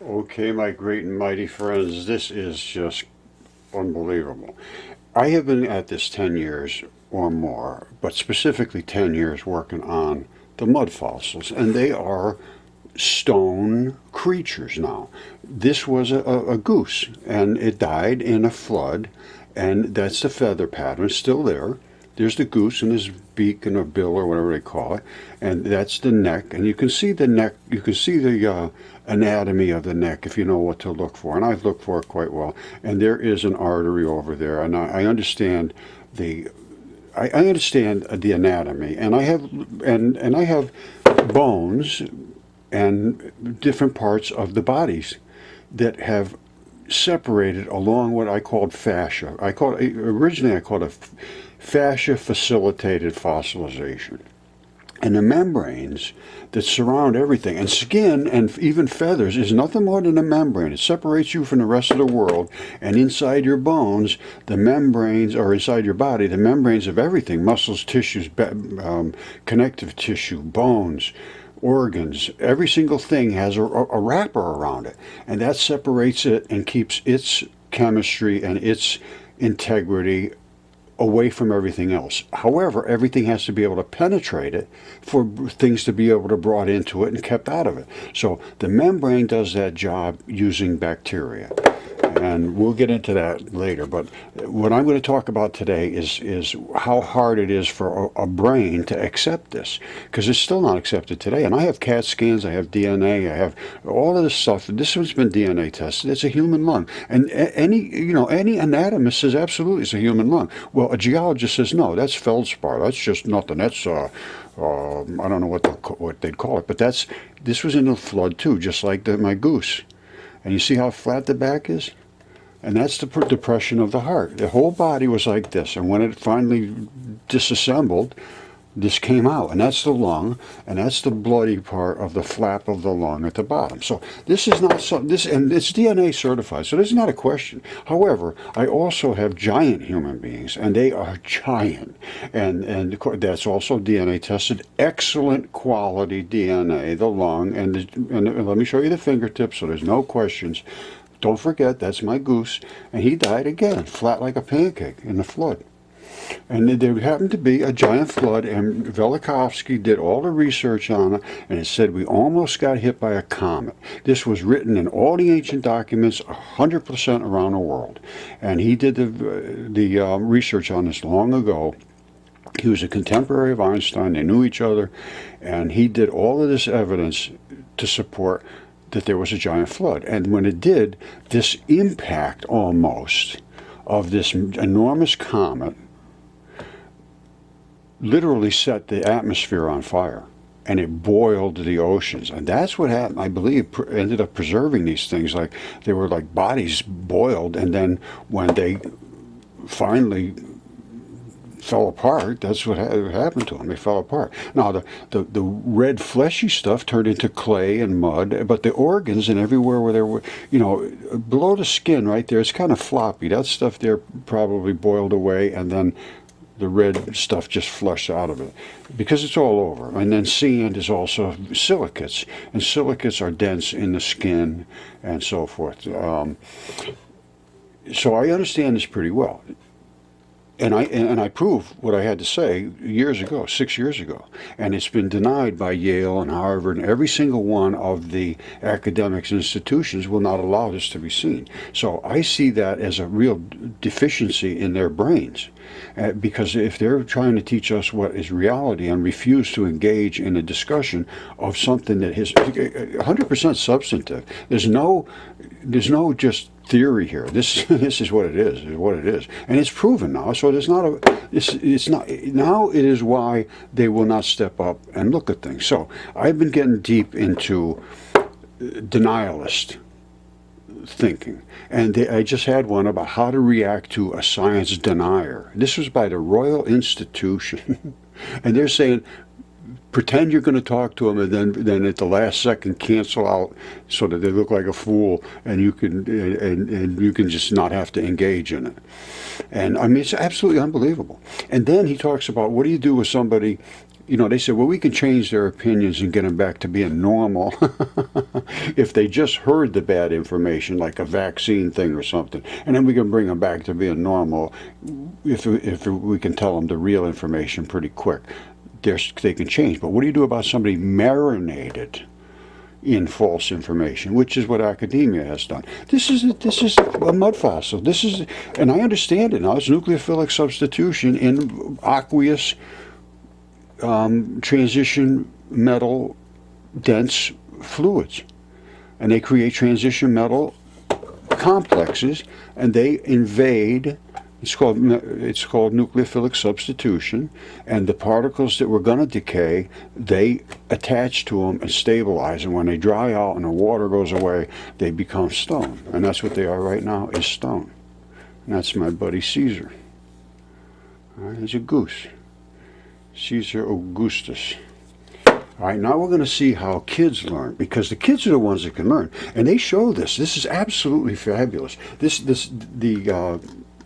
Okay, my great and mighty friends, this is just unbelievable. I have been at this 10 years or more, but specifically 10 years working on the mud fossils, and they are stone creatures now. This was a goose, and it died in a flood, and that's the feather pattern, it's still there. There's the goose and his beak and a bill or whatever they call it, and that's the neck. And you can see the neck, you can see the anatomy of the neck if you know what to look for. And I've looked for it quite well. And there is an artery over there, and I understand the I understand the anatomy, and I have bones and different parts of the bodies that have separated along what I called fascia. Originally I called it fascia facilitated fossilization. And the membranes that surround everything, and skin and even feathers, is nothing more than a membrane. It separates you from the rest of the world. And inside your bones, the membranes, or inside your body, the membranes of everything, muscles, tissues, connective tissue, bones, organs, every single thing has a wrapper around it. And that separates it and keeps its chemistry and its integrity away from everything else. However, everything has to be able to penetrate it for things to be able to brought into it and kept out of it. So the membrane does that job using bacteria. And we'll get into that later. But what I'm going to talk about today is how hard it is for a brain to accept this, because it's still not accepted today. And I have CAT scans, I have DNA, I have all of this stuff. This one's been DNA tested. It's a human lung, and any anatomist says absolutely it's a human lung. Well, a geologist says no, that's feldspar. That's just nothing. That's I don't know what they'd call it, but this was in a flood too, just like my goose. And you see how flat the back is? And that's the depression of the heart. The whole body was like this, and when it finally disassembled, this came out, and that's the lung, and that's the bloody part of the flap of the lung at the bottom. So this is not and it's DNA certified, so this is not a question. However, I also have giant human beings, and they are giant, and that's also DNA tested, excellent quality DNA, the lung, and let me show you the fingertips, so there's no questions. Don't forget, that's my goose, and he died again, flat like a pancake in the flood. And there happened to be a giant flood, and Velikovsky did all the research on it, and it said we almost got hit by a comet. This was written in all the ancient documents, 100% around the world. And he did the research on this long ago. He was a contemporary of Einstein. They knew each other, and he did all of this evidence to support that there was a giant flood. And when it did, this impact almost of this enormous comet literally set the atmosphere on fire, and it boiled the oceans. And that's what happened, I believe, ended up preserving these things. Like they were like bodies boiled, and then when they finally fell apart, that's what happened to them. They fell apart. Now, the red fleshy stuff turned into clay and mud, but the organs and everywhere where there were, below the skin right there, it's kind of floppy. That stuff there probably boiled away, and then the red stuff just flushed out of it because it's all over. And then sand is also silicates, and silicates are dense in the skin and so forth. So I understand this pretty well. And I prove what I had to say years ago, 6 years ago. And it's been denied by Yale and Harvard, and every single one of the academics and institutions will not allow this to be seen. So I see that as a real deficiency in their brains. Because if they're trying to teach us what is reality and refuse to engage in a discussion of something that is 100% substantive, there's no just theory here. This is what it is, and it's proven now. So there's not it's not now. It is why they will not step up and look at things. So I've been getting deep into denialist thinking, and I just had one about how to react to a science denier. This was by the Royal Institution, and they're saying, pretend you're going to talk to them, and then at the last second cancel out so that they look like a fool, and you can just not have to engage in it. And I mean, it's absolutely unbelievable. And then he talks about, what do you do with somebody You know, they said, well, we can change their opinions and get them back to being normal if they just heard the bad information, like a vaccine thing or something, and then we can bring them back to being normal if we can tell them the real information pretty quick. They can change. But what do you do about somebody marinated in false information, which is what academia has done? This is a mud fossil. This is, and I understand it now. It's nucleophilic substitution in aqueous transition metal dense fluids, and they create transition metal complexes, and they invade. It's called nucleophilic substitution, and the particles that were going to decay, they attach to them and stabilize, and when they dry out and the water goes away, they become stone, and that's what they are right now, is stone. And that's my buddy Caesar. All right, he's a goose, Caesar Augustus. All right, now we're going to see how kids learn, because the kids are the ones that can learn, and they show this. This is absolutely fabulous.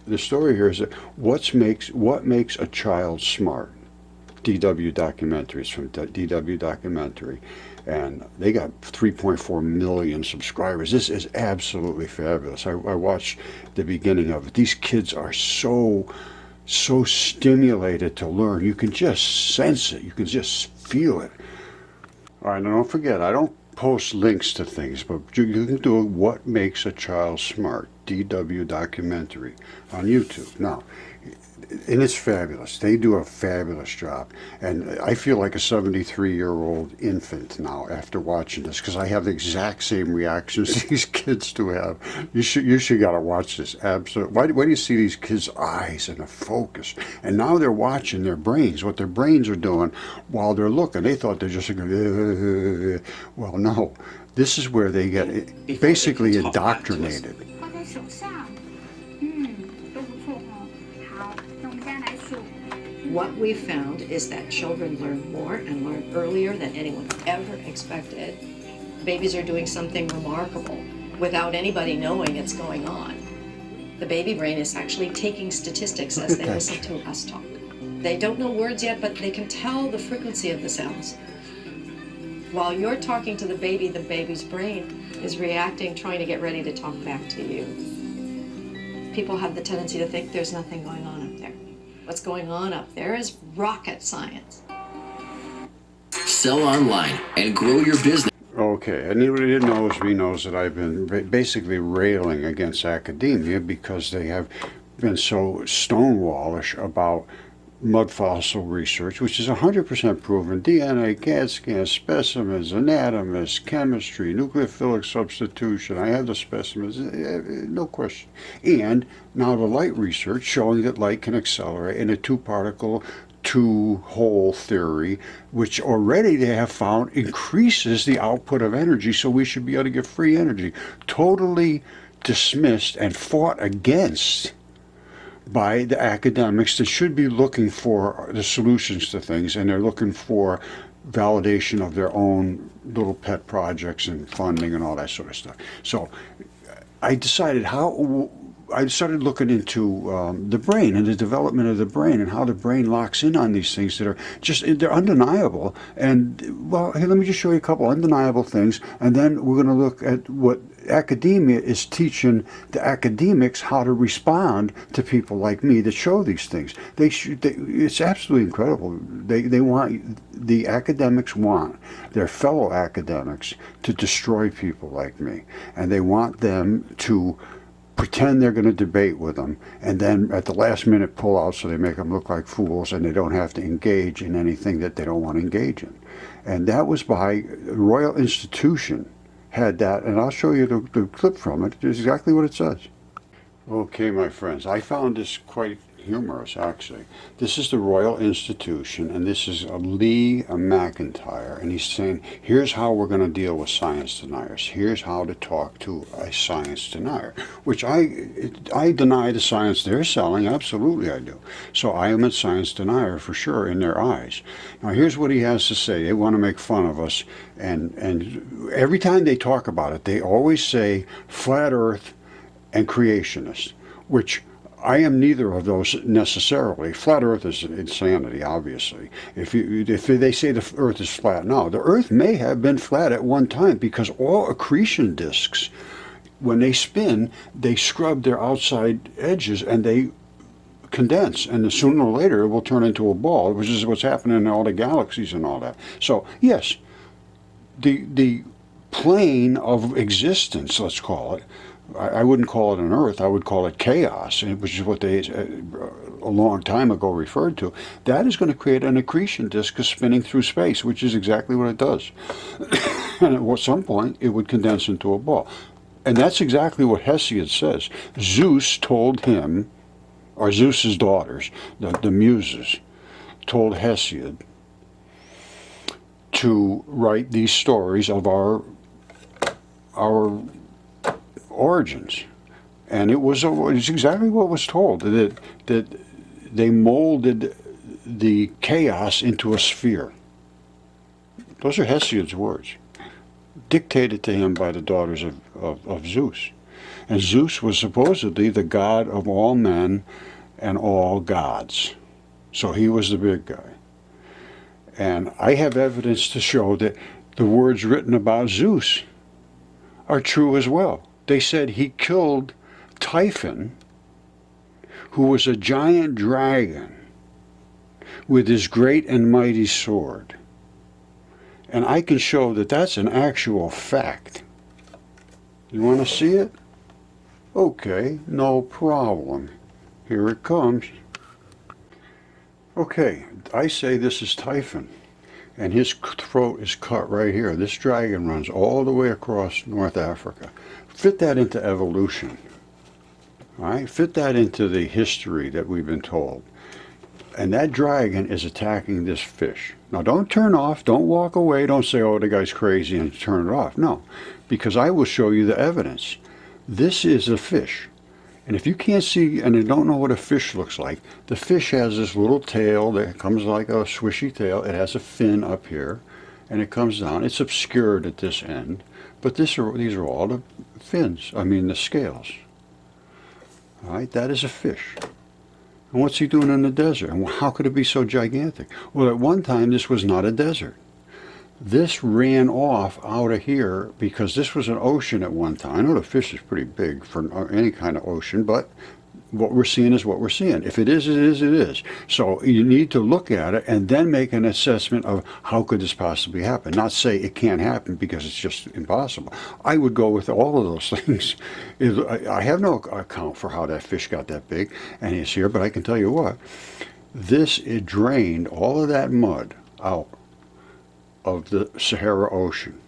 The story here is that what makes a child smart. DW documentaries from DW Documentary, and they got 3.4 million subscribers. This is absolutely fabulous. I watched the beginning of it. These kids are so stimulated to learn. You can just sense it. You can just feel it. All right, now don't forget, I don't post links to things, but you can do what makes a child smart. DW Documentary on YouTube. Now, and it's fabulous. They do a fabulous job. And I feel like a 73-year-old infant now after watching this, because I have the exact same reactions these kids do have. You should gotta watch this. Absolutely. Why do you see these kids' eyes and the focus? And now they're watching their brains, what their brains are doing while they're looking. They thought they're just going, well, no. This is where they get basically indoctrinated. What we found is that children learn more and learn earlier than anyone ever expected. Babies are doing something remarkable without anybody knowing it's going on. The baby brain is actually taking statistics as they listen to us talk. They don't know words yet, but they can tell the frequency of the sounds. While you're talking to the baby's brain is reacting, trying to get ready to talk back to you. People have the tendency to think there's nothing going on up there. What's going on up there is rocket science. Sell online and grow your business. Okay, anybody that knows me knows that I've been basically railing against academia because they have been so stonewallish about mud fossil research, which is 100% proven. DNA, CAT scans, specimens, anatomists, chemistry, nucleophilic substitution. I have the specimens, no question. And now the light research showing that light can accelerate in a two-particle, two-hole theory, which already they have found increases the output of energy, so we should be able to get free energy. Totally dismissed and fought against by the academics that should be looking for the solutions to things, and they're looking for validation of their own little pet projects and funding and all that sort of stuff. So I started looking into the brain and the development of the brain and how the brain locks in on these things that are they're undeniable. And well, hey, let me just show you a couple undeniable things, and then we're going to look at what academia is teaching the academics how to respond to people like me that show these things. It's absolutely incredible. The academics want their fellow academics to destroy people like me, and they want them to pretend they're going to debate with them, and then at the last minute pull out so they make them look like fools and they don't have to engage in anything that they don't want to engage in. And that was by Royal Institution had that, and I'll show you the clip from it. It's exactly what it says. Okay, my friends, I found this quite humorous, actually. This is the Royal Institution, and this is Lee McIntyre, and he's saying, here's how we're going to deal with science deniers. Here's how to talk to a science denier, which I deny the science they're selling. Absolutely I do. So I am a science denier for sure in their eyes. Now here's what he has to say. They want to make fun of us, and every time they talk about it, they always say flat earth and creationist, which I am neither of those necessarily. Flat Earth is insanity, obviously. If they say the Earth is flat, no, the Earth may have been flat at one time, because all accretion disks, when they spin, they scrub their outside edges and they condense, and sooner or later it will turn into a ball, which is what's happening in all the galaxies and all that. So yes, the plane of existence, let's call it, I wouldn't call it an Earth, I would call it chaos, which is what they a long time ago referred to. That is going to create an accretion disk spinning through space, which is exactly what it does. And at some point it would condense into a ball. And that's exactly what Hesiod says. Zeus told him, or Zeus's daughters, the Muses, told Hesiod to write these stories of our origins. And it's exactly what was told, that they molded the chaos into a sphere. Those are Hesiod's words, dictated to him by the daughters of Zeus. And Zeus was supposedly the god of all men and all gods. So he was the big guy. And I have evidence to show that the words written about Zeus are true as well. They said he killed Typhon, who was a giant dragon, with his great and mighty sword. And I can show that that's an actual fact. You want to see it? Okay, no problem. Here it comes. Okay, I say this is Typhon, and his throat is cut right here. This dragon runs all the way across North Africa. Fit that into evolution. All right? Fit that into the history that we've been told. And that dragon is attacking this fish. Now don't turn off, don't walk away, don't say, oh, the guy's crazy, and turn it off. No, because I will show you the evidence. This is a fish. And if you can't see and you don't know what a fish looks like, the fish has this little tail that comes like a swishy tail. It has a fin up here, and it comes down. It's obscured at this end, but these are all the fins, the scales. All right, that is a fish. And what's he doing in the desert? And how could it be so gigantic? Well, at one time, this was not a desert. This ran off out of here because this was an ocean at one time. I know the fish is pretty big for any kind of ocean, but what we're seeing is what we're seeing. If it is, it is, it is. So you need to look at it and then make an assessment of how could this possibly happen. Not say it can't happen because it's just impossible. I would go with all of those things. I have no account for how that fish got that big and is here, but I can tell you what. It drained all of that mud out of the Sahara Ocean.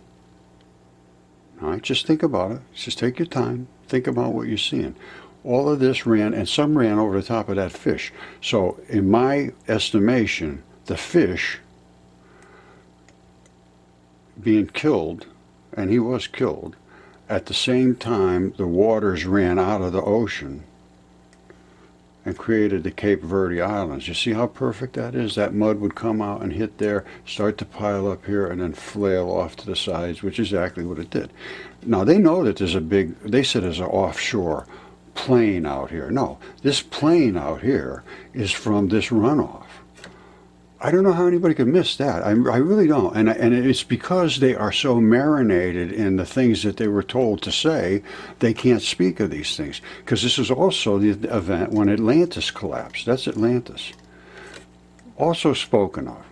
All right, just think about it. Just take your time. Think about what you're seeing. All of this ran, and some ran over the top of that fish. So in my estimation, the fish being killed, and he was killed, at the same time the waters ran out of the ocean and created the Cape Verde Islands. You see how perfect that is? That mud would come out and hit there, start to pile up here, and then flail off to the sides, which is exactly what it did. Now, they know that they said there's an offshore plain out here. No, this plain out here is from this runoff. I don't know how anybody could miss that. I really don't. And it's because they are so marinated in the things that they were told to say, they can't speak of these things. Because this is also the event when Atlantis collapsed. That's Atlantis. Also spoken of.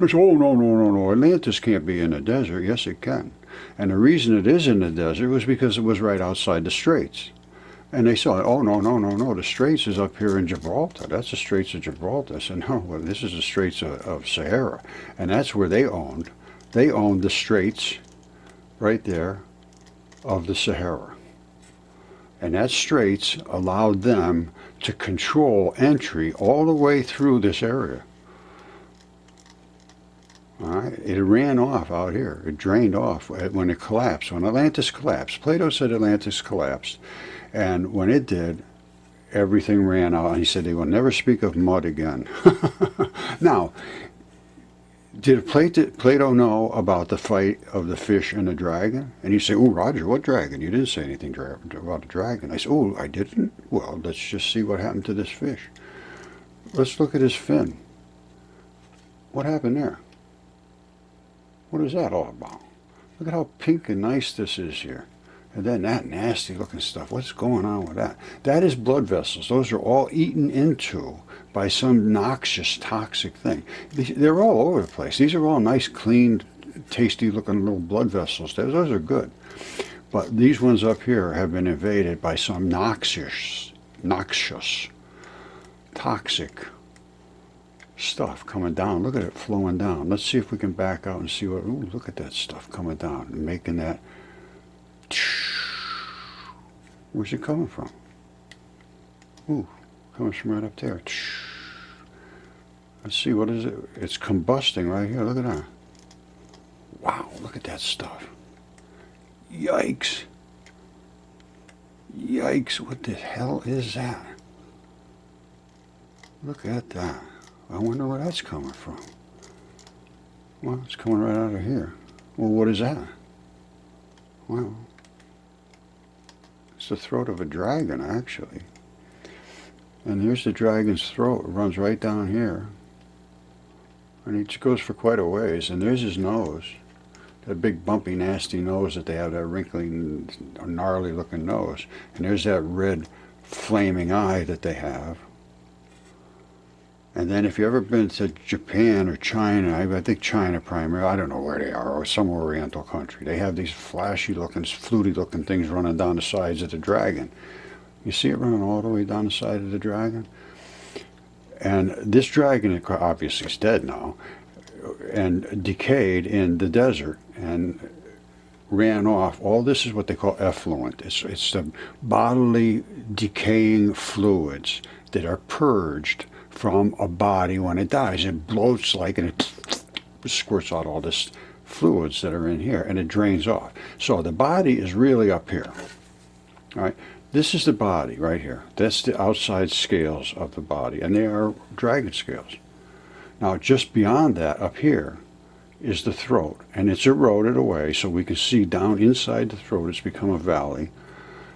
They say, oh, no. Atlantis can't be in the desert. Yes, it can. And the reason it is in the desert was because it was right outside the Straits. And they saw, oh, no, the Straits is up here in Gibraltar. That's the Straits of Gibraltar. I said, no, well, this is the Straits of Sahara. And that's where they owned. They owned the Straits right there of the Sahara. And that Straits allowed them to control entry all the way through this area. All right, it ran off out here. It drained off when it collapsed. When Atlantis collapsed, Plato said Atlantis collapsed. And when it did, everything ran out. And he said they will never speak of mud again. Now, Did Plato know about the fight of the fish and the dragon? And you say, oh, Roger, what dragon? You didn't say anything about a dragon. I said, oh, I didn't? Well, let's just see what happened to this fish. Let's look at his fin. What happened there? What is that all about? Look at how pink and nice this is here. And then that nasty looking stuff. What's going on with that? That is blood vessels. Those are all eaten into by some noxious, toxic thing. They're all over the place. These are all nice, clean, tasty looking little blood vessels. Those are good. But these ones up here have been invaded by some noxious, toxic stuff coming down. Look at it flowing down. Let's see if we can back out and see what, ooh, look at that stuff coming down and making that. Where's it coming from? Ooh, comes from right up there. Let's see, what is it? It's combusting right here. Look at that. Wow, look at that stuff. Yikes. Yikes, what the hell is that? Look at that. I wonder where that's coming from. Well, it's coming right out of here. Well, what is that? Well, it's the throat of a dragon, actually. And here's the dragon's throat. It runs right down here. And he goes for quite a ways. And there's his nose. That big, bumpy, nasty nose that they have, that wrinkly, gnarly-looking nose. And there's that red, flaming eye that they have. And then if you've ever been to Japan or China, I think China primarily, I don't know where they are, or some oriental country, they have these flashy-looking, fluty-looking things running down the sides of the dragon. You see it running all the way down the side of the dragon? And this dragon, obviously, is dead now, and decayed in the desert, and ran off. All this is what they call effluent. It's the bodily decaying fluids that are purged from a body when it dies. It bloats like, and it squirts out all this fluids that are in here, and it drains off. So the body is really up here. All right, this is the body right here. That's the outside scales of the body, and they are dragon scales. Now, just beyond that, up here, is the throat, and it's eroded away, so we can see down inside the throat. It's become a valley,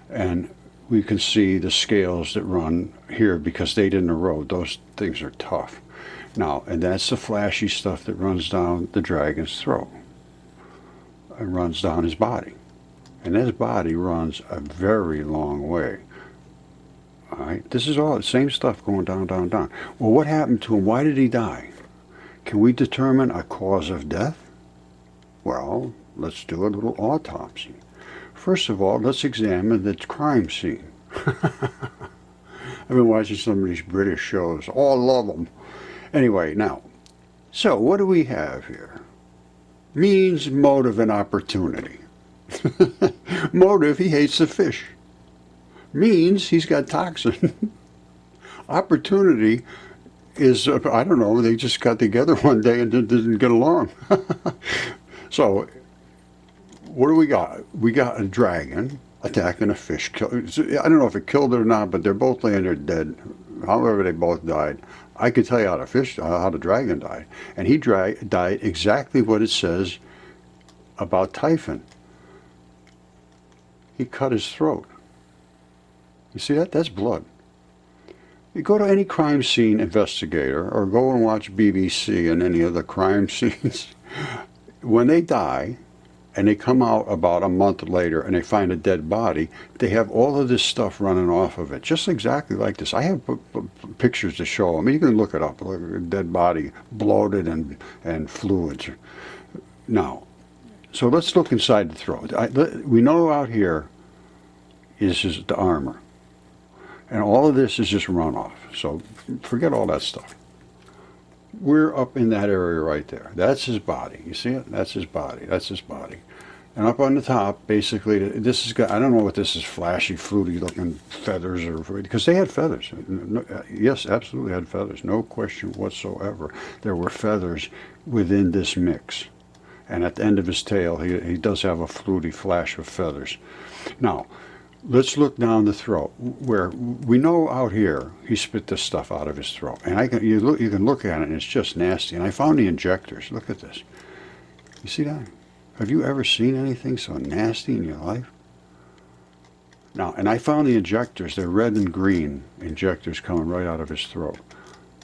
and we can see the scales that run here because they didn't erode. Those things are tough. Now, and that's the flashy stuff that runs down the dragon's throat. It runs down his body. And his body runs a very long way. All right, this is all the same stuff going down, down, down. Well, what happened to him? Why did he die? Can we determine a cause of death? Well, let's do a little autopsy. First of all, let's examine the crime scene. I've been watching some of these British shows. Oh, I love them. Anyway, now, so what do we have here? Means, motive, and opportunity. Motive, he hates the fish. Means, he's got toxin. Opportunity is, I don't know, they just got together one day and didn't get along. So, what do we got? We got a dragon attacking a fish. I don't know if it killed it or not, but they're both laying there dead. However, they both died. I could tell you how the dragon died. And he died exactly what it says about Typhon. He cut his throat. You see that? That's blood. You go to any crime scene investigator or go and watch BBC and any of the crime scenes. When they die and they come out about a month later and they find a dead body, they have all of this stuff running off of it, just exactly like this. I have pictures to show them. You can look it up. Look at a dead body, bloated and fluids. Now, so let's look inside the throat. We know out here is just the armor. And all of this is just runoff. So forget all that stuff. We're up in that area right there. That's his body. You see it? That's his body. That's his body. And up on the top, basically, this is got, I don't know what this is, flashy, fruity looking feathers, or because they had feathers. Yes, absolutely had feathers. No question whatsoever. There were feathers within this mix. And at the end of his tail, he does have a fluty flash of feathers. Now, let's look down the throat, where we know out here he spit this stuff out of his throat, and you can look at it and it's just nasty. And I found the injectors. Look at this. You see that? Have you ever seen anything so nasty in your life? Now, and I found the injectors. They're red and green injectors coming right out of his throat.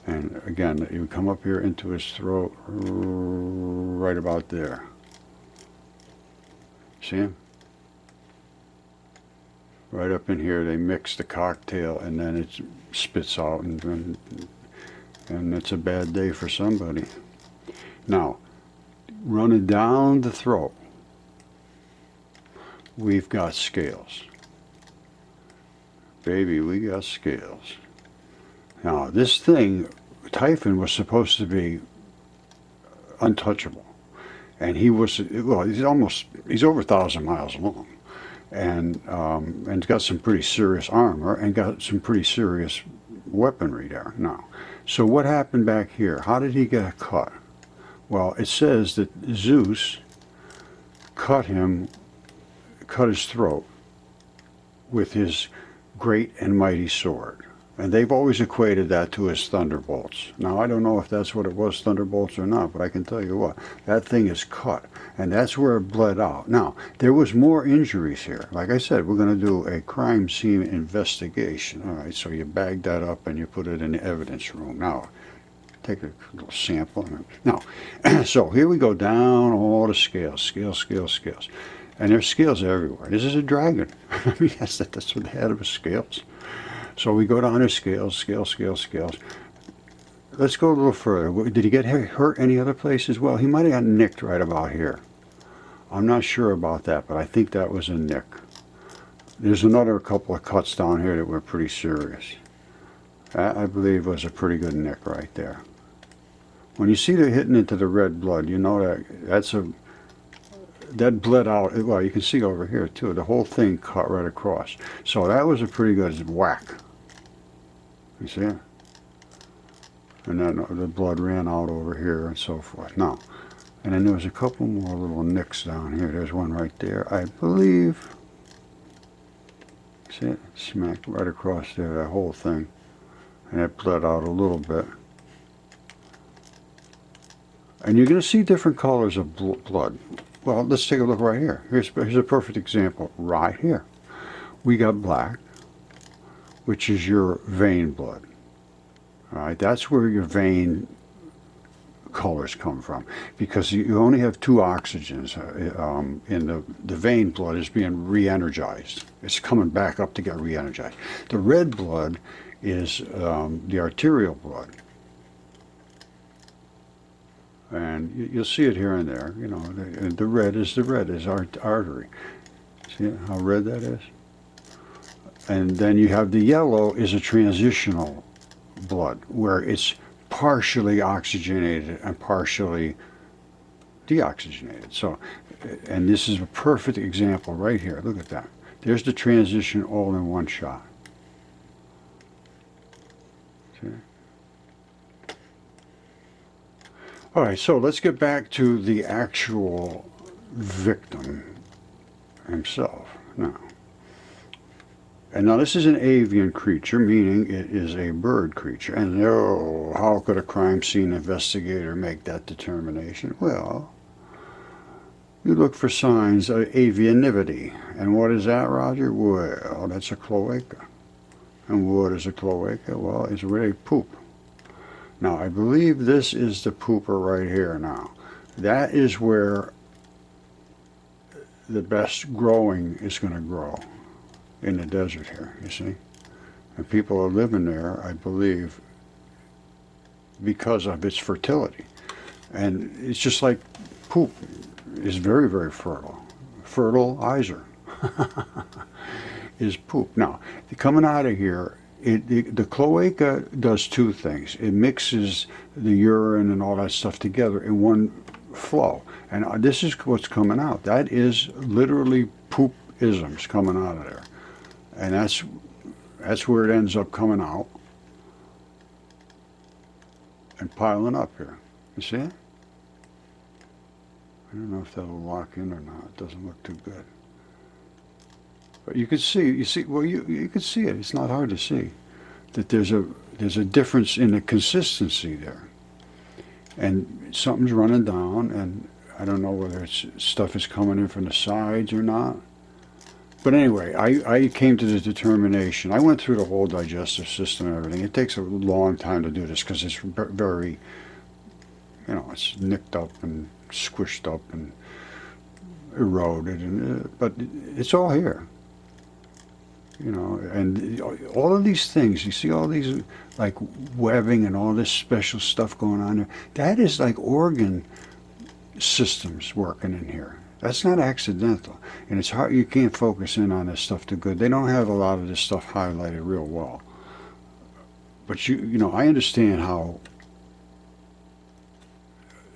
And again, you come up here into his throat, right about there. See him? Right up in here, they mix the cocktail, and then it spits out, and it's a bad day for somebody. Now, running down the throat, we've got scales. Baby, we got scales. Now, this thing, Typhon, was supposed to be untouchable. And he was, well, he's over 1,000 miles long. And it's got some pretty serious armor and got some pretty serious weaponry there now. So what happened back here? How did he get cut? Well, it says that Zeus cut his throat with his great and mighty sword. And they've always equated that to his thunderbolts. Now, I don't know if that's what it was, thunderbolts or not, but I can tell you what, that thing is cut, and that's where it bled out. Now, there was more injuries here. Like I said, we're going to do a crime scene investigation. All right, so you bag that up and you put it in the evidence room. Now, take a little sample. Now, so here we go down all the scales, scales. And there's scales everywhere. This is a dragon. I mean, that's what the head of a scales. So we go down to scales. Let's go a little further. Did he get hurt any other places? Well, he might have got nicked right about here. I'm not sure about that, but I think that was a nick. There's another couple of cuts down here that were pretty serious. That, I believe, was a pretty good nick right there. When you see they're hitting into the red blood, you know that bled out. Well, you can see over here too, the whole thing cut right across. So that was a pretty good whack. You see it? And then the blood ran out over here and so forth. Now, and then there was a couple more little nicks down here. There's one right there, I believe. See it? Smacked right across there, that whole thing. And it bled out a little bit. And you're going to see different colors of blood. Well, let's take a look right here. Here's a perfect example right here. We got black, which is your vein blood. All right, that's where your vein colors come from, because you only have two oxygens in the vein blood is being re-energized. It's coming back up to get re-energized. The red blood is the arterial blood. And you'll see it here and there. You know, the red is artery. See how red that is? And then you have the yellow is a transitional blood, where it's partially oxygenated and partially deoxygenated. So, and this is a perfect example right here. Look at that. There's the transition all in one shot. See? All right, so let's get back to the actual victim himself now. And now this is an avian creature, meaning it is a bird creature. And how could a crime scene investigator make that determination? Well, you look for signs of avianivity. And what is that, Roger? Well, that's a cloaca. And what is a cloaca? Well, it's really poop. Now, I believe this is the pooper right here now. That is where the best growing is going to grow, in the desert here, you see. And people are living there, I believe, because of its fertility. And it's just like poop is very, very fertile. Fertilizer is poop. Now, coming out of here, the cloaca does two things. It mixes the urine and all that stuff together in one flow. And this is what's coming out. That is literally poop-isms coming out of there. And that's where it ends up coming out and piling up here. You see it? I don't know if that'll lock in or not. It doesn't look too good. But you see, well, you can see it. It's not hard to see that there's a difference in the consistency there, and something's running down, and I don't know whether it's stuff is coming in from the sides or not. But anyway, I came to the determination. I went through the whole digestive system and everything. It takes a long time to do this because it's very, it's nicked up and squished up and eroded, but it's all here. And all of these things, you see all these like webbing and all this special stuff going on there, that is like organ systems working in here. That's not accidental. And it's hard, you can't focus in on this stuff too good. They don't have a lot of this stuff highlighted real well. But I understand how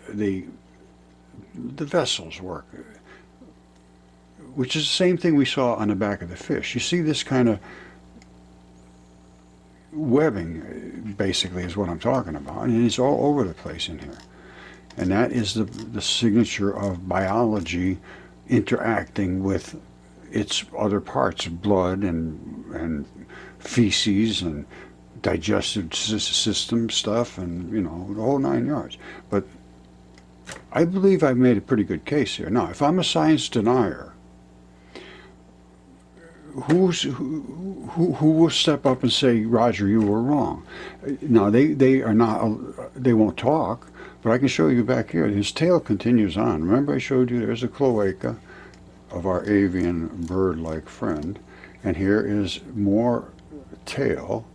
the vessels work, which is the same thing we saw on the back of the fish. You see this kind of webbing, basically, is what I'm talking about, and it's all over the place in here. And that is the signature of biology interacting with its other parts, blood and feces and digestive system stuff, and the whole 9 yards. But I believe I've made a pretty good case here. Now, if I'm a science denier, who will step up and say, Roger, you were wrong? Now, they are not, they won't talk, but I can show you back here. His tail continues on. Remember I showed you there's a cloaca of our avian bird-like friend, and here is more tail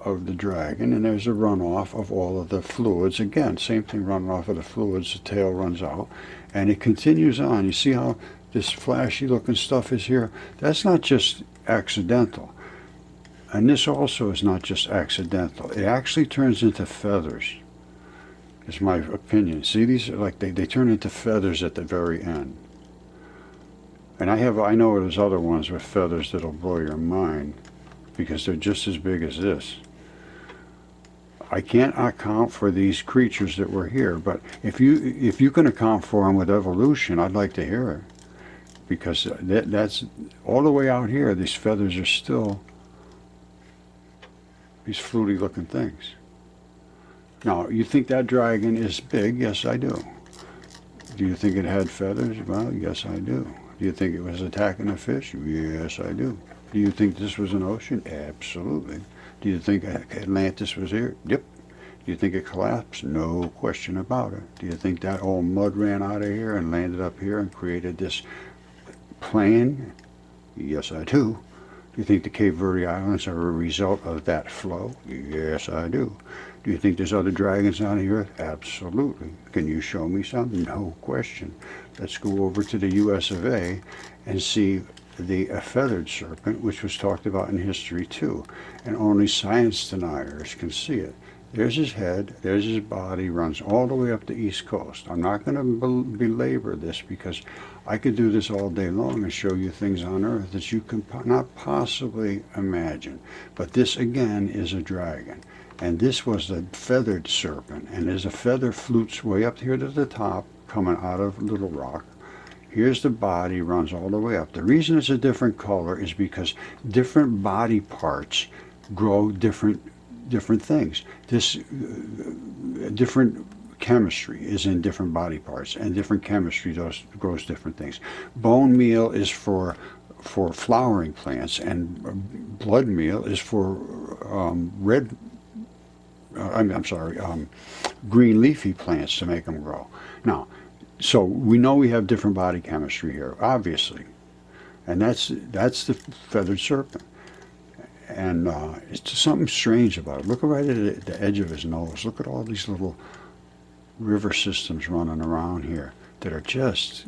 of the dragon, and there's a runoff of all of the fluids. Again, same thing, running off of the fluids, the tail runs out, and it continues on. You see how this flashy looking stuff is here? That's not just accidental. And this also is not just accidental. It actually turns into feathers, is my opinion. See, these are like, they turn into feathers at the very end. And I know there's other ones with feathers that'll blow your mind because they're just as big as this. I can't account for these creatures that were here, but if you can account for them with evolution, I'd like to hear it. Because that's all the way out here, these feathers are still these fluty looking things. Now, you think that dragon is big? Yes, I do. Do you think it had feathers? Well, yes, I do. Do you think it was attacking a fish? Yes, I do. Do you think this was an ocean? Absolutely. Do you think Atlantis was here? Yep. Do you think it collapsed? No question about it. Do you think that old mud ran out of here and landed up here and created this plain? Yes, I do. Do you think the Cape Verde Islands are a result of that flow? Yes, I do. Do you think there's other dragons on the earth? Absolutely. Can you show me some? No question. Let's go over to the US of A and see the feathered serpent, which was talked about in history too, and only science deniers can see it. There's his head, there's his body, runs all the way up the East Coast. I'm not going to belabor this because I could do this all day long and show you things on Earth that you can not possibly imagine. But this again is a dragon. And this was the feathered serpent. And there's a feather flutes way up here to the top coming out of Little Rock. Here's the body, runs all the way up. The reason it's a different color is because different body parts grow different things. This different chemistry is in different body parts, and different chemistry grows different things. Bone meal is for flowering plants, and blood meal is for green leafy plants to make them grow. Now, so we know we have different body chemistry here, obviously, and that's the feathered serpent. And it's something strange about it. Look right at the edge of his nose. Look at all these little river systems running around here that are just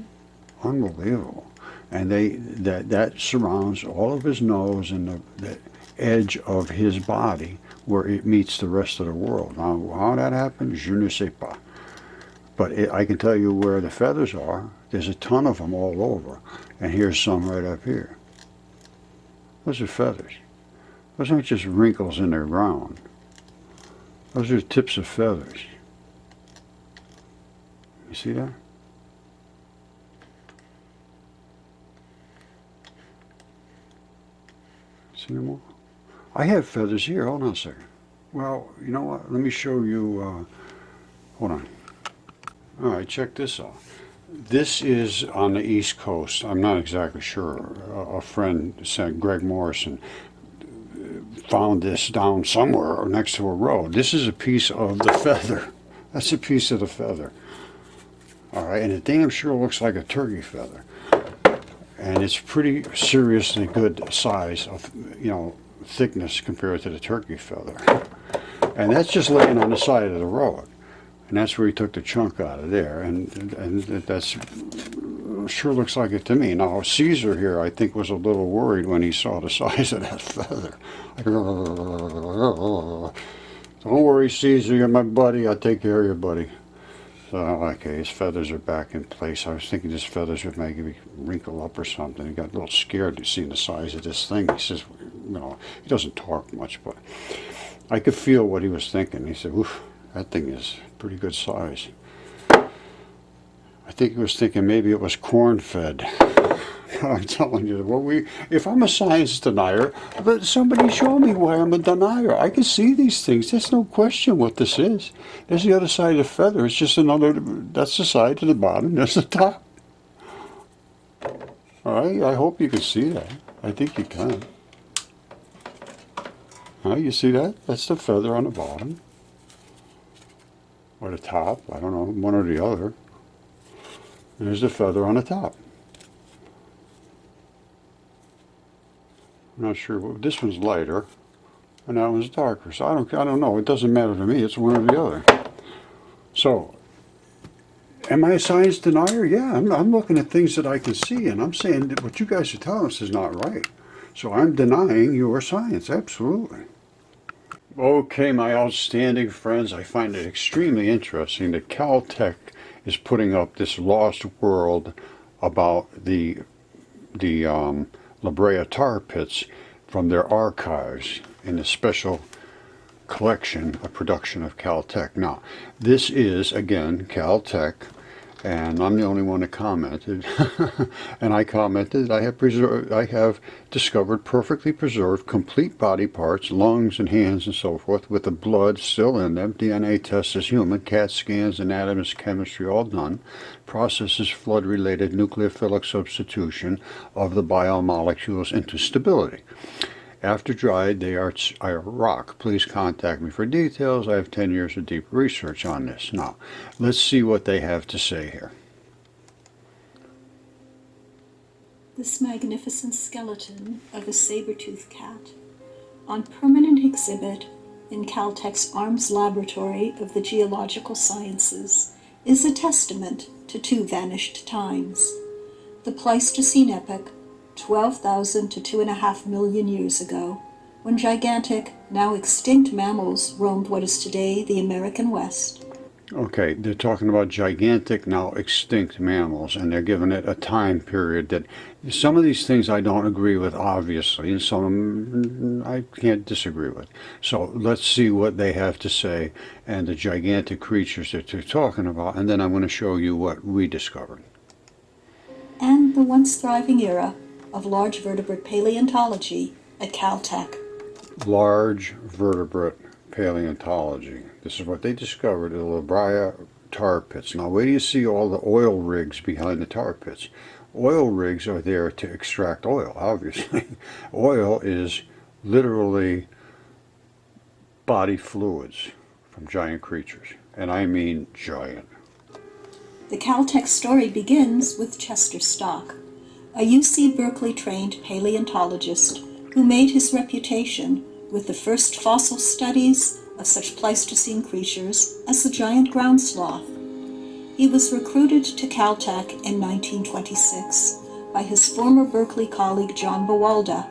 unbelievable. And that surrounds all of his nose and the edge of his body where it meets the rest of the world. Now, how that happens, je ne sais pas. But I can tell you where the feathers are. There's a ton of them all over. And here's some right up here. Those are feathers. Those aren't just wrinkles in the ground. Those are tips of feathers. You see that? See them all? I have feathers here. Hold on a second. Well, you know what? Let me show you. Hold on. All right, check this out. This is on the East Coast. I'm not exactly sure. A friend sent, Greg Morrison, found this down somewhere next to a road. This is a piece of the feather. That's a piece of the feather. All right, and it damn sure looks like a turkey feather. And it's pretty seriously good size of, thickness compared to the turkey feather. And that's just laying on the side of the road. And that's where he took the chunk out of there. And that's sure looks like it to me. Now, Caesar here, I think, was a little worried when he saw the size of that feather. Don't worry, Caesar, you're my buddy. I'll take care of you, buddy. So, okay, his feathers are back in place. I was thinking his feathers would maybe wrinkle up or something. He got a little scared to see the size of this thing. He says, he doesn't talk much, but I could feel what he was thinking. He said, oof, that thing is pretty good size. I think he was thinking maybe it was corn-fed. I'm telling you, if I'm a science denier, but somebody show me why I'm a denier. I can see these things. There's no question what this is. There's the other side of the feather. It's just that's the side to the bottom. There's the top. All right, I hope you can see that. I think you can. All right, you see that? That's the feather on the bottom. Or the top. I don't know, one or the other. There's the feather on the top. I'm not sure. This one's lighter, and that one's darker. So I don't know. It doesn't matter to me. It's one or the other. So, am I a science denier? Yeah, I'm looking at things that I can see, and I'm saying that what you guys are telling us is not right. So I'm denying your science. Absolutely. Okay, my outstanding friends, I find it extremely interesting that Caltech is putting up this lost world about the La Brea tar pits from their archives in a special collection, a production of Caltech. Now, this is, again, Caltech, and I'm the only one that commented. And I commented, I have discovered perfectly preserved complete body parts, lungs and hands and so forth, with the blood still in them, DNA tests as human, CAT scans, anatomy, chemistry, all done. Processes flood-related nucleophilic substitution of the biomolecules into stability. After dried, they are rock. Please contact me for details. I have 10 years of deep research on this. Now, let's see what they have to say here. This magnificent skeleton of a saber-toothed cat, on permanent exhibit in Caltech's Arms Laboratory of the Geological Sciences, is a testament to two vanished times. The Pleistocene epoch, 12,000 to 2.5 million years ago, when gigantic, now extinct mammals roamed what is today the American West. Okay, they're talking about gigantic, now extinct mammals, and they're giving it a time period that some of these things I don't agree with, obviously, and some I can't disagree with. So let's see what they have to say and the gigantic creatures that they're talking about, and then I'm going to show you what we discovered. And the once thriving era of large vertebrate paleontology at Caltech. Large vertebrate paleontology. This is what they discovered at the La Brea tar pits. Now, where do you see all the oil rigs behind the tar pits? Oil rigs are there to extract oil, obviously. Oil is literally body fluids from giant creatures, and I mean giant. The Caltech story begins with Chester Stock, a UC Berkeley trained paleontologist who made his reputation with the first fossil studies of such Pleistocene creatures as the giant ground sloth. He was recruited to Caltech in 1926 by his former Berkeley colleague John Bawalda,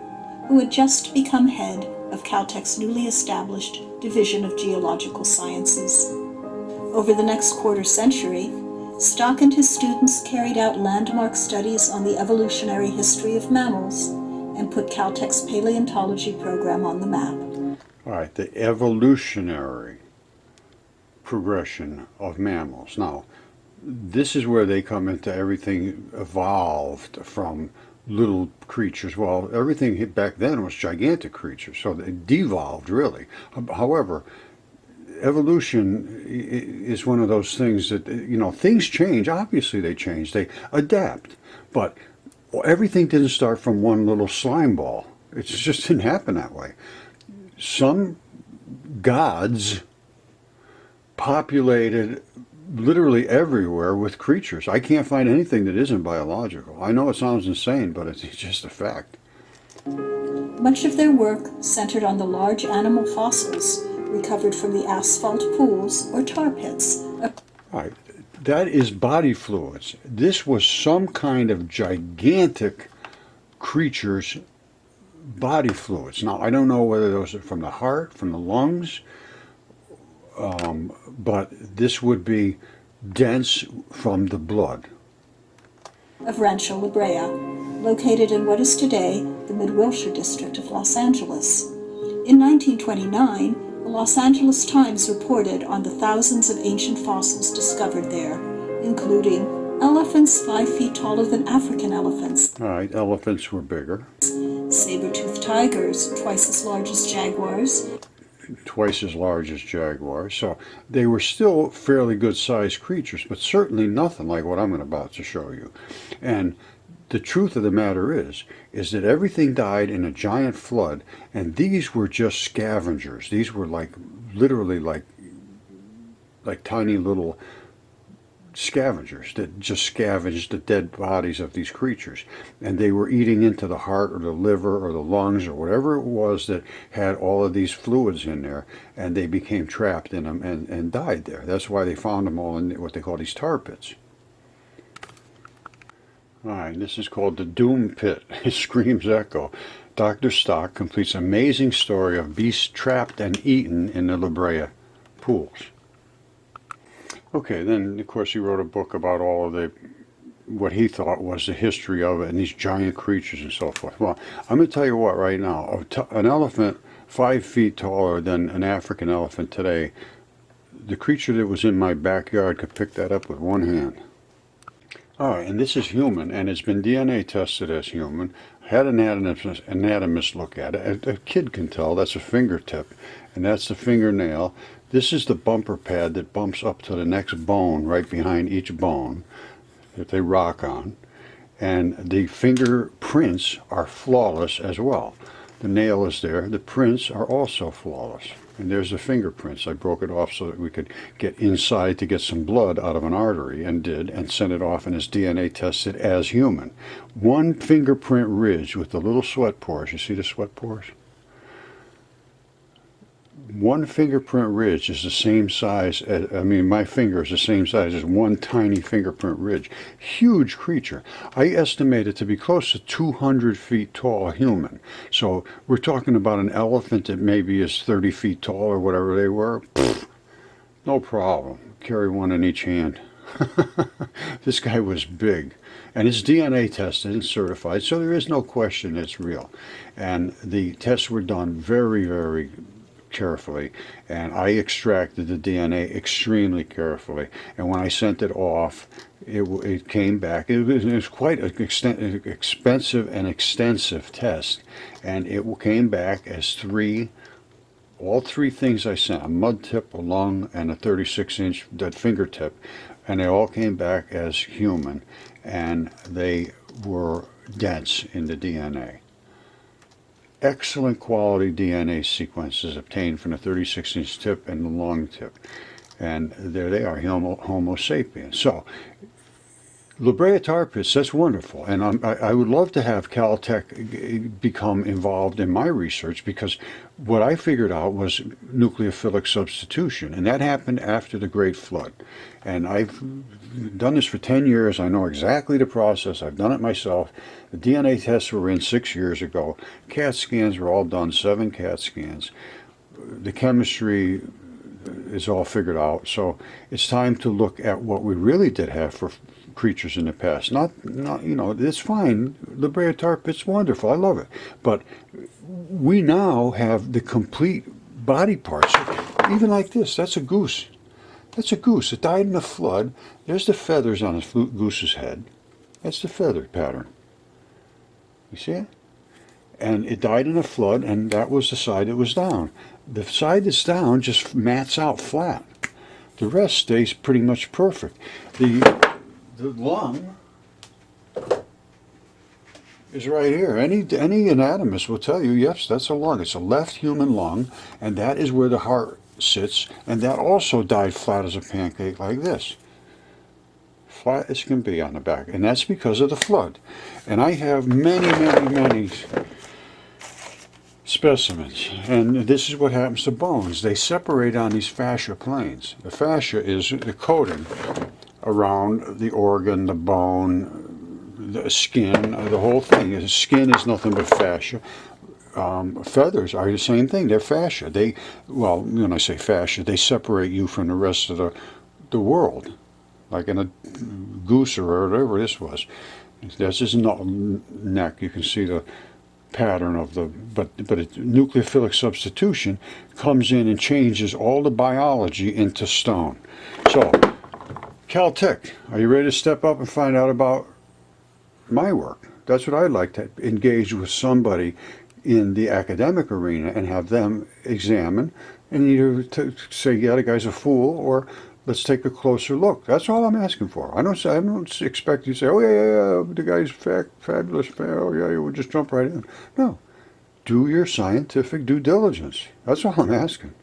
who had just become head of Caltech's newly established Division of Geological Sciences. Over the next quarter century, Stock and his students carried out landmark studies on the evolutionary history of mammals and put Caltech's paleontology program on the map. All right, the evolutionary progression of mammals. Now, this is where they come into everything evolved from little creatures. Well, everything back then was gigantic creatures, so they devolved really. However, evolution is one of those things that, things change. Obviously they change, they adapt, but everything didn't start from one little slime ball. It just didn't happen that way. Some gods populated literally everywhere with creatures. I can't find anything that isn't biological. I know it sounds insane, but it's just a fact. Much of their work centered on the large animal fossils recovered from the asphalt pools or tar pits. Right. That is body fluids. This was some kind of gigantic creature's body fluids. Now, I don't know whether those are from the heart, from the lungs, but this would be dense from the blood. Of Rancho La Brea, located in what is today the Mid-Wilshire district of Los Angeles. In 1929, the Los Angeles Times reported on the thousands of ancient fossils discovered there, including elephants 5 feet taller than African elephants. All right, elephants were bigger. Saber-toothed tigers, twice as large as jaguars. Twice as large as jaguars. So they were still fairly good-sized creatures, but certainly nothing like what I'm about to show you. And the truth of the matter is that everything died in a giant flood, and these were just scavengers. These were literally like tiny little scavengers that just scavenged the dead bodies of these creatures, and they were eating into the heart or the liver or the lungs or whatever it was that had all of these fluids in there, and they became trapped in them and died there. That's why they found them all in what they call these tar pits. All right, this is called the Doom Pit. It screams echo. Dr. Stock completes amazing story of beasts trapped and eaten in the La Brea pools. Okay, then of course he wrote a book about all of what he thought was the history of it and these giant creatures and so forth. Well, I'm going to tell you what right now. An elephant 5 feet taller than an African elephant today, the creature that was in my backyard could pick that up with one hand. All right, and this is human, and it's been DNA tested as human. Had an anatomist look at it. A kid can tell that's a fingertip, and that's the fingernail. This is the bumper pad that bumps up to the next bone right behind each bone that they rock on. And the fingerprints are flawless as well. The nail is there. The prints are also flawless. And there's the fingerprints. I broke it off so that we could get inside to get some blood out of an artery, and did, and sent it off, and it's DNA tested as human. One fingerprint ridge with the little sweat pores. You see the sweat pores? One fingerprint ridge is the same size as, my finger is the same size as one tiny fingerprint ridge. Huge creature. I estimate it to be close to 200 feet tall human. So we're talking about an elephant that maybe is 30 feet tall or whatever they were. Pfft, no problem. Carry one in each hand. This guy was big. And it's DNA tested and certified, so there is no question it's real. And the tests were done very, very carefully, and I extracted the DNA extremely carefully, and when I sent it off, it came back. It was quite an expensive and extensive test, and it came back as all three things I sent: a mud tip, a lung, and a 36-inch fingertip, and they all came back as human, and they were dense in the DNA. Excellent quality DNA sequences obtained from the 36-inch tip and the long tip. And there they are, Homo sapiens. So, La Brea tar pits, that's wonderful. And I would love to have Caltech become involved in my research, because what I figured out was nucleophilic substitution. And that happened after the Great Flood. And I've done this for 10 years. I know exactly the process. I've done it myself. The DNA tests were in 6 years ago. CAT scans were all done, 7 CAT scans. The chemistry is all figured out. So it's time to look at what we really did have for creatures in the past. Not it's fine. La Brea tar pit's wonderful. I love it. But we now have the complete body parts. Even like this. That's a goose. That's a goose. It died in a flood. There's the feathers on a goose's head. That's the feather pattern. You see it? And it died in a flood, and that was the side that was down. The side that's down just mats out flat. The rest stays pretty much perfect. The lung is right here. Any anatomist will tell you, yes, that's a lung. It's a left human lung, and that is where the heart sits, and that also died flat as a pancake like this. Flat as can be on the back, and that's because of the flood. And I have many specimens, and this is what happens to bones. They separate on these fascia planes. The fascia is the coating around the organ, the bone, the skin, the whole thing. The skin is nothing but fascia. Feathers are the same thing. They're fascia. Well, when I say fascia, they separate you from the rest of the world, like in a goose or whatever this was. That's his neck. You can see the pattern of but nucleophilic substitution comes in and changes all the biology into stone. So, Caltech, are you ready to step up and find out about my work? That's what I'd like to engage with somebody in the academic arena and have them examine and either to say, yeah, the guy's a fool, or let's take a closer look. That's all I'm asking for. I don't expect you to say, oh, yeah, the guy's fabulous. Oh, yeah, we'll just jump right in. No. Do your scientific due diligence. That's all I'm asking.